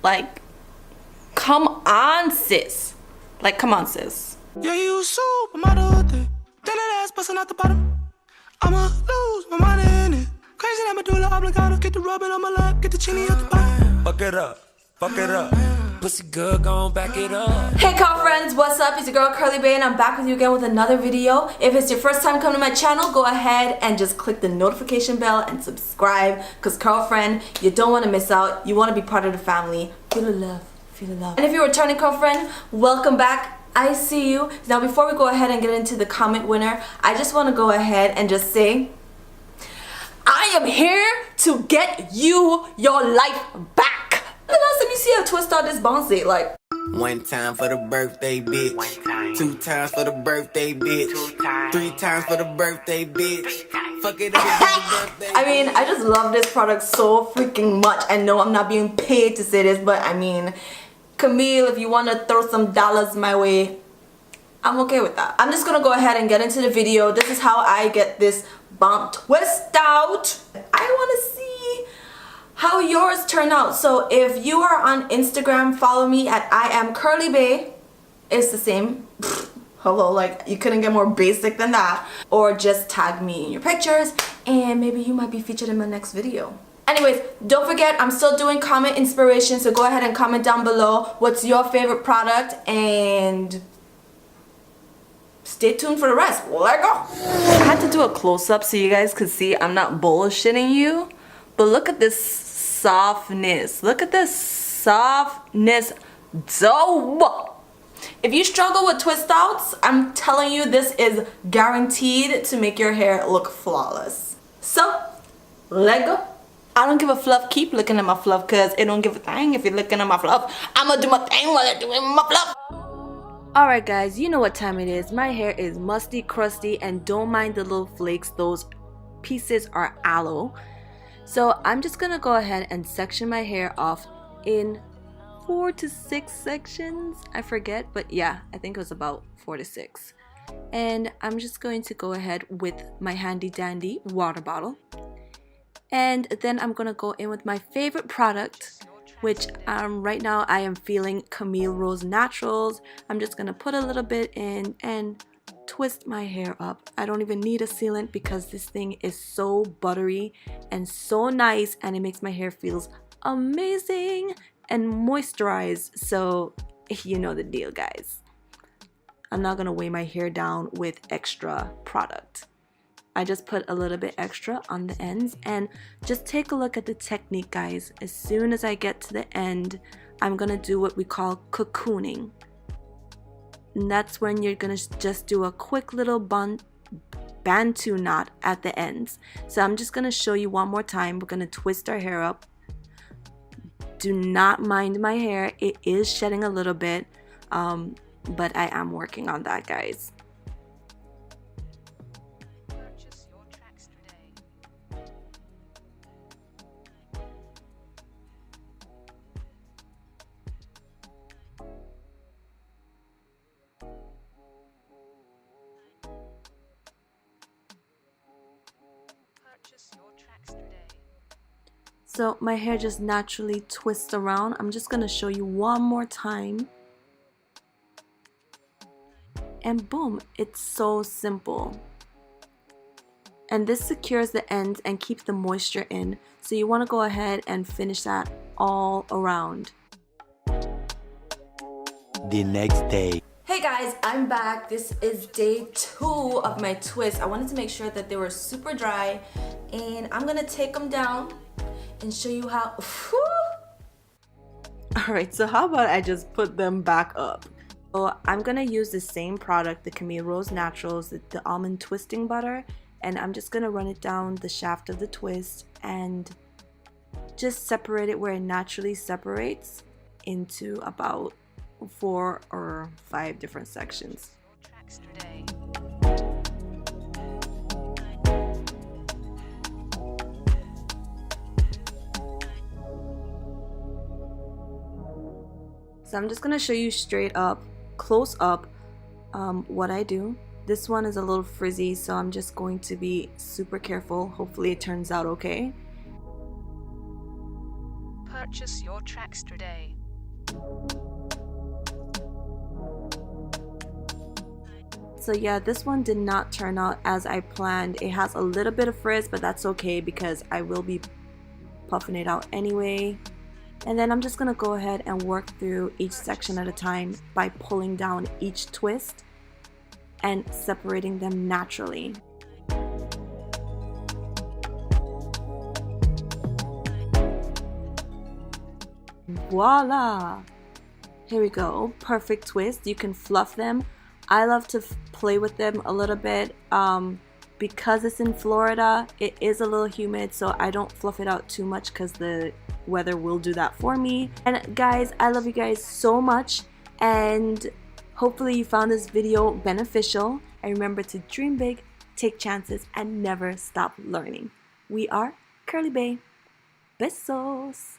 Like, come on, sis. Like, come on, sis. Yeah, you supermodel thing. Then that ass busting out the bottom. I'ma lose my mind in it. Crazy that medulla oblongata. Get the rubbing on my lap, get the chini at the bottom. Fuck it up, fuck it up. Pussy good, gon' back it up. Hey girlfriends, what's up? It's your girl CurlyBae and I'm back with you again with another video. If it's your first time coming to my channel, go ahead and just click the notification bell and subscribe. Cause girlfriend, you don't want to miss out. You want to be part of the family. Feel the love, feel the love. And if you're a returning girlfriend, welcome back. I see you. Now before we go ahead and get into the comment winner, I just want to go ahead and just say, I am here to get you your life back. The last time you see a twist out this bouncy, like. One time for the birthday, bitch. One time. Two times for the birthday, bitch. Two times. Three times for the birthday, bitch. Fuck it up for the birthday. I mean, I just love this product so freaking much. I know I'm not being paid to say this, but I mean, Camille, if you want to throw some dollars my way, I'm okay with that. I'm just gonna go ahead and get into the video. This is how I get this bomb twist out. I want to see how yours turn out. So if you are on Instagram, follow me at I am CurlyBae. It's the same. Hello, like you couldn't get more basic than that. Or just tag me in your pictures and maybe you might be featured in my next video. Anyways, don't forget I'm still doing comment inspiration, so go ahead and comment down below what's your favorite product and stay tuned for the rest. Let go. I had to do a close-up so you guys could see I'm not bullshitting you, but look at this softness. Look at this softness. Dope. If you struggle with twist outs, I'm telling you this is guaranteed to make your hair look flawless. So, let go. I don't give a fluff. Keep looking at my fluff because it don't give a thing if you're looking at my fluff. I'm gonna do my thing while I'm doing my fluff. Alright guys, you know what time it is. My hair is musty, crusty, and don't mind the little flakes. Those pieces are aloe. So I'm just gonna go ahead and section my hair off in 4 to 6 sections. I forget, but yeah, I think it was about 4 to 6. And I'm just going to go ahead with my handy dandy water bottle. And then I'm gonna go in with my favorite product, which right now I am feeling Camille Rose Naturals. I'm just gonna put a little bit in and twist my hair up. I don't even need a sealant because this thing is so buttery and so nice, and it makes my hair feels amazing and moisturized. So you know the deal, guys. I'm not gonna weigh my hair down with extra product. I just put a little bit extra on the ends, and just take a look at the technique, guys. As soon as I get to the end, I'm gonna do what we call cocooning. And that's when you're gonna just do a quick little bantu knot at the ends. So I'm just gonna show you one more time. We're gonna twist our hair up. Do not mind my hair. It is shedding a little bit, but I am working on that, guys. So my hair just naturally twists around. I'm just gonna show you one more time. And boom, it's so simple. And this secures the ends and keeps the moisture in. So you wanna go ahead and finish that all around. The next day. Hey guys, I'm back. This is day 2 of my twist. I wanted to make sure that they were super dry, and I'm gonna take them down and show you how. Alright, so how about I just put them back up? So I'm gonna use the same product, the Camille Rose Naturals, the almond twisting butter, and I'm just gonna run it down the shaft of the twist and just separate it where it naturally separates into about 4 or 5 different sections. So I'm just gonna show you straight up, close up, what I do. This one is a little frizzy, so I'm just going to be super careful. Hopefully it turns out okay. Purchase your tracks today. So yeah, this one did not turn out as I planned. It has a little bit of frizz, but that's okay because I will be puffing it out anyway. And then I'm just gonna go ahead and work through each section at a time by pulling down each twist and separating them naturally. Voila! Here we go, perfect twist. You can fluff them. I love to play with them a little bit. Because it's in Florida, it is a little humid, so I don't fluff it out too much because the weather will do that for me. And guys, I love you guys so much, and hopefully you found this video beneficial. And remember to dream big, take chances, and never stop learning. We are CurlyBae. Besos!